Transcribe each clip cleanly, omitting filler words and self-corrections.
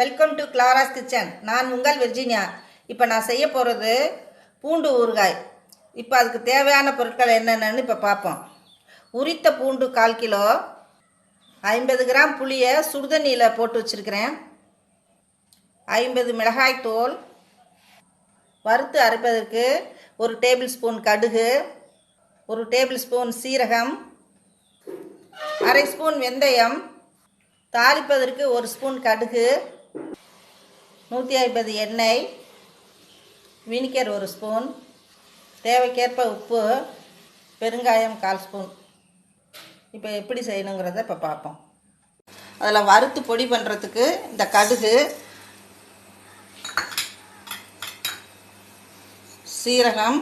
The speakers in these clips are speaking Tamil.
Welcome to Clara's kitchen. நான் உங்கள் விர்ஜினியா. இப்போ நான் செய்ய போகிறது பூண்டு ஊறுகாய். இப்போ அதுக்கு தேவையான பொருட்கள் என்னென்னு இப்போ பார்ப்போம். உரித்த பூண்டு 1/4 கிலோ, 50 கிராம் புளியை சுடுதண்ணியில் போட்டு வச்சுருக்கிறேன், 50 மிளகாய் தூள், வறுத்து அரைப்பதற்கு 1 டேபிள் ஸ்பூன் கடுகு, 1 டேபிள் ஸ்பூன் சீரகம், 1/2 ஸ்பூன் வெந்தயம், தாளிப்பதற்கு 1 ஸ்பூன் கடுகு, 150 எண்ணெய், வினிகர் 1 ஸ்பூன், தேவைக்கேற்ப உப்பு, பெருங்காயம் 1/4 ஸ்பூன். இப்போ எப்படி செய்யணுங்கிறத இப்போ பார்ப்போம். அதில் வறுத்து பொடி பண்ணுறதுக்கு இந்த கடுகு, சீரகம்,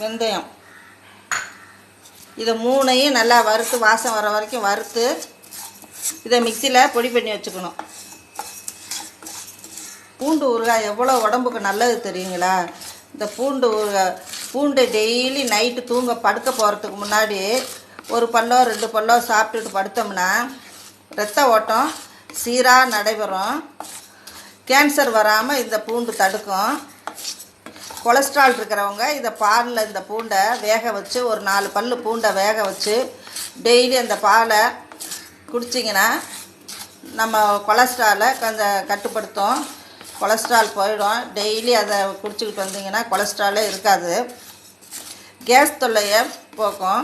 வெந்தயம், இதை மூணையும் நல்லா வறுத்து வாசம் வர வரைக்கும் வறுத்து இதை மிக்சியில் பொடி பண்ணி வச்சுக்கணும். பூண்டு ஊறுகாய் எவ்வளோ உடம்புக்கு நல்லது தெரியுங்களா? இந்த பூண்டு டெய்லி நைட்டு படுக்க போகிறதுக்கு முன்னாடி 1 பல்லோ 2 பல்லோ சாப்பிட்டுட்டு படுத்தோம்னா இரத்த ஓட்டம் சீராக நடைபெறும். கேன்சர் வராமல் இந்த பூண்டு தடுக்கும். கொலஸ்ட்ரால் இருக்கிறவங்க இதை பாலில் இந்த பூண்டை வேக வச்சு, ஒரு 4 பல்லு பூண்டை வேக வச்சு டெய்லி அந்த பாலை குடிச்சிங்கன்னா நம்ம கொலஸ்ட்ராலை கொஞ்சம் கட்டுப்படுத்தும். கொலஸ்ட்ரால் போயிடும். டெய்லி அதை குடிச்சிக்கிட்டு வந்தீங்கன்னா கொலஸ்ட்ராலே இருக்காது. கேஸ் தொல்லையை போக்கும்.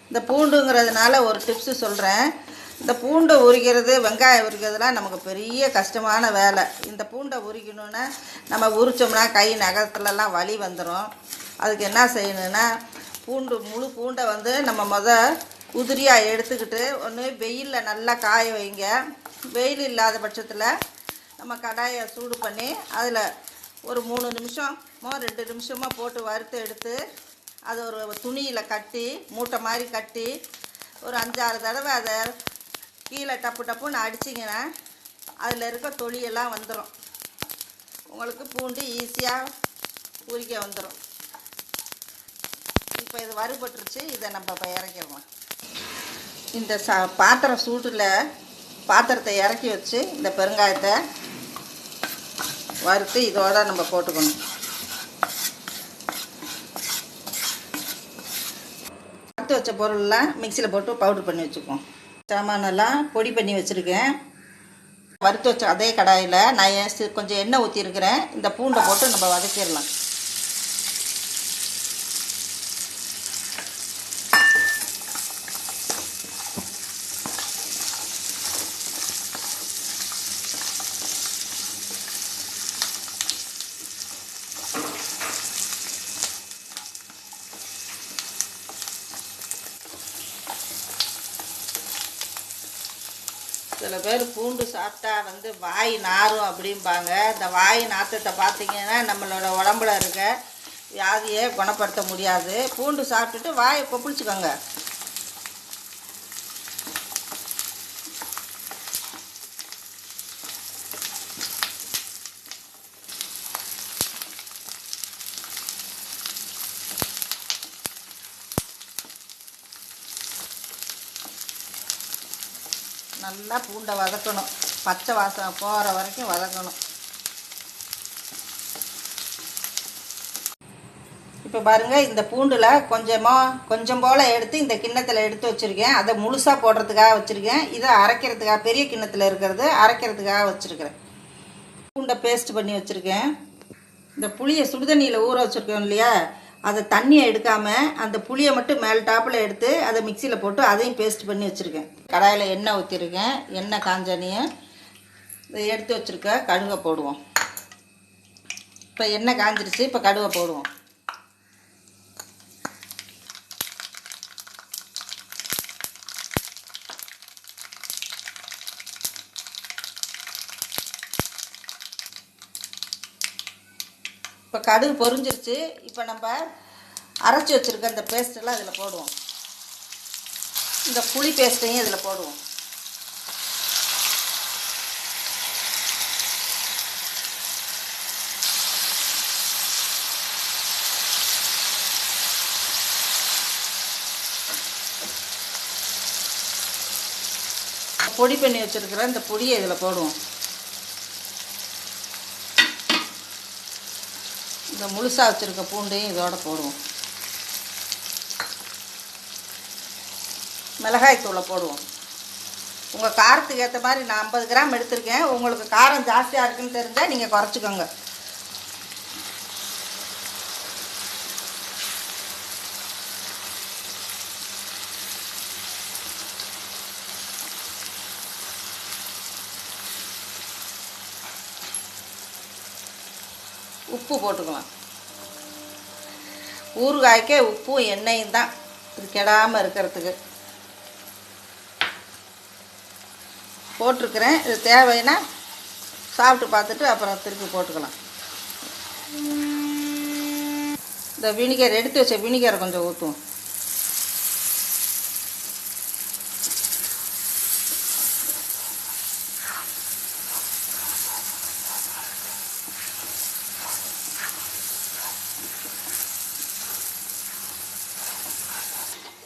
இந்த பூண்டுங்கிறதுனால ஒரு டிப்ஸு சொல்கிறேன். இந்த பூண்டை உரிக்கிறது, வெங்காயம் உரிக்கிறதுலாம் நமக்கு பெரிய கஷ்டமான வேலை. இந்த பூண்டை உரிக்கணுன்னா நம்ம உரித்தோம்னா கை நகத்துலலாம் வலி வந்துடும். அதுக்கு என்ன செய்யணுன்னா, முழு பூண்டை நம்ம உதிரியாக எடுத்துக்கிட்டு ஒன்று வெயிலில் நல்லா காய வைங்க. வெயில் இல்லாத பட்சத்தில் நம்ம கடாயை சூடு பண்ணி அதில் ஒரு 3 நிமிஷமோ 2 நிமிஷமோ போட்டு வறுத்து எடுத்து அதை ஒரு துணியில் கட்டி மூட்டை மாதிரி கட்டி ஒரு 5-6 தடவை அதை கீழே டப்புன்னு அடிச்சிங்கன்னா அதில் இருக்க தொலியெல்லாம் வந்துடும். உங்களுக்கு பூண்டு ஈஸியாக உரிக்க வந்துடும். இப்போ இது வறுபட்டுருச்சு. இதை நம்ம இப்போ இறக்கிடலாம். இந்த பாத்திரம் சூட்டில் பாத்திரத்தை இறக்கி வச்சு இந்த பெருங்காயத்தை வறுத்து இதோட நம்ம போட்டுக்கணும். வறுத்து வச்ச பொருள்லாம் மிக்சியில் போட்டு பவுடர் பண்ணி வச்சுக்குவோம். சாமானெல்லாம் பொடி பண்ணி வச்சுருக்கேன். வறுத்து வச்ச அதே கடாயில் நான் கொஞ்சம் எண்ணெய் ஊற்றிருக்கிறேன். இந்த பூண்டை போட்டு நம்ம வதக்கிடலாம். சில பேர் பூண்டு சாப்பிட்டா வாய் நாரும் அப்படிம்பாங்க. இந்த வாய் நாற்றத்தை பார்த்திங்கன்னா நம்மளோட உடம்புல இருக்க வியாதியை குணப்படுத்த முடியாது. பூண்டு சாப்பிட்டுட்டு வாயை கொப்பளிச்சுக்கோங்க. நல்லா பூண்டை வதக்கணும். பச்சை வாசனை போகிற வரைக்கும் வதக்கணும். இப்போ பாருங்கள், இந்த பூண்டில் கொஞ்சம் போல் எடுத்து இந்த கிண்ணத்தில் எடுத்து வச்சுருக்கேன். அதை முழுசாக போடுறதுக்காக வச்சுருக்கேன். இதை அரைக்கிறதுக்காக பெரிய கிண்ணத்தில் இருக்கிறது அரைக்கிறதுக்காக வச்சுருக்கிறேன். பூண்டை பேஸ்ட் பண்ணி வச்சுருக்கேன். இந்த புளியை சுடுதண்ணியில் ஊற வச்சுருக்கோம் இல்லையா, அதை தண்ணியை எடுக்காமல் அந்த புளியை மட்டும் மேல் டாப்பில் எடுத்து அதை மிக்சியில் போட்டு அதையும் பேஸ்ட் பண்ணி வச்சுருக்கேன். கடாயில் எண்ணெய் ஊற்றிருக்கேன். எண்ணெய் காஞ்சனையும் இதை எடுத்து வச்சுருக்க கடுகை போடுவோம். இப்போ எண்ணெய் காஞ்சிருச்சு. இப்போ கடுகை போடுவோம். இப்போ கடுகு பொரிஞ்சிருச்சு. இப்போ நம்ம அரைச்சி வச்சுருக்க இந்த பேஸ்ட்டெல்லாம் இதில் போடுவோம். இந்த புளி பேஸ்ட்டையும் இதில் போடுவோம். பொடி பண்ணி வச்சுருக்கிற இந்த பொடியை இதில் போடுவோம். இந்த முழுசாக வச்சுருக்க பூண்டையும் இதோட போடுவோம். மிளகாய் தூளை போடுவோம். உங்கள் காரத்துக்கு ஏற்ற மாதிரி நான் 50 கிராம் எடுத்திருக்கேன். உங்களுக்கு காரம் ஜாஸ்தியாக இருக்குன்னு தெரிஞ்சால் நீங்கள் குறைச்சிக்கோங்க. உப்பு போட்டுக்கலாம். ஊறுகாய்க்கே உப்பும் எண்ணெயும் தான் இது கெடாமல் இருக்கிறதுக்கு போட்டிருக்கிறேன். இது தேவைன்னா சாப்பிட்டு பார்த்துட்டு அப்புறம் திருப்பி போட்டுக்கலாம். இந்த வினிகர் எடுத்து வச்ச வினிகரை கொஞ்சம் ஊற்றுவோம்.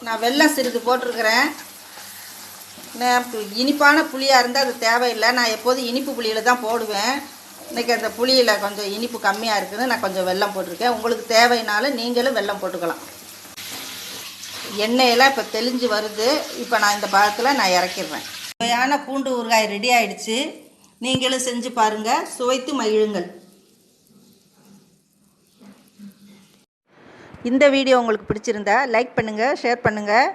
நான் வெல்லம் சிறிது போட்டிருக்கிறேன். இனிப்பான புளியாக இருந்தால் அது தேவையில்லை. நான் எப்போதும் இனிப்பு புளியில் தான் போடுவேன். இன்றைக்கி அந்த புளியில் கொஞ்சம் இனிப்பு கம்மியாக இருக்குதுன்னு நான் கொஞ்சம் வெல்லம் போட்டிருக்கேன். உங்களுக்கு தேவைனாலும் நீங்களும் வெல்லம் போட்டுக்கலாம். எண்ணெயெல்லாம் இப்போ தெளிஞ்சு வருது. இப்போ நான் இந்த பாகத்தில் நான் இறக்கிடுறேன். சுவையான பூண்டு ஊறுகாய் ரெடி ஆகிடுச்சு. நீங்களும் செஞ்சு பாருங்கள், சுவைத்து மகிழுங்கள். இந்த வீடியோ உங்களுக்கு பிடிச்சிருந்தா லைக் பண்ணுங்கள், ஷேர் பண்ணுங்கள்,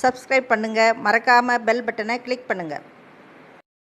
சப்ஸ்கிரைப் பண்ணுங்கள். மறக்காமல் பெல் பட்டனை கிளிக் பண்ணுங்கள்.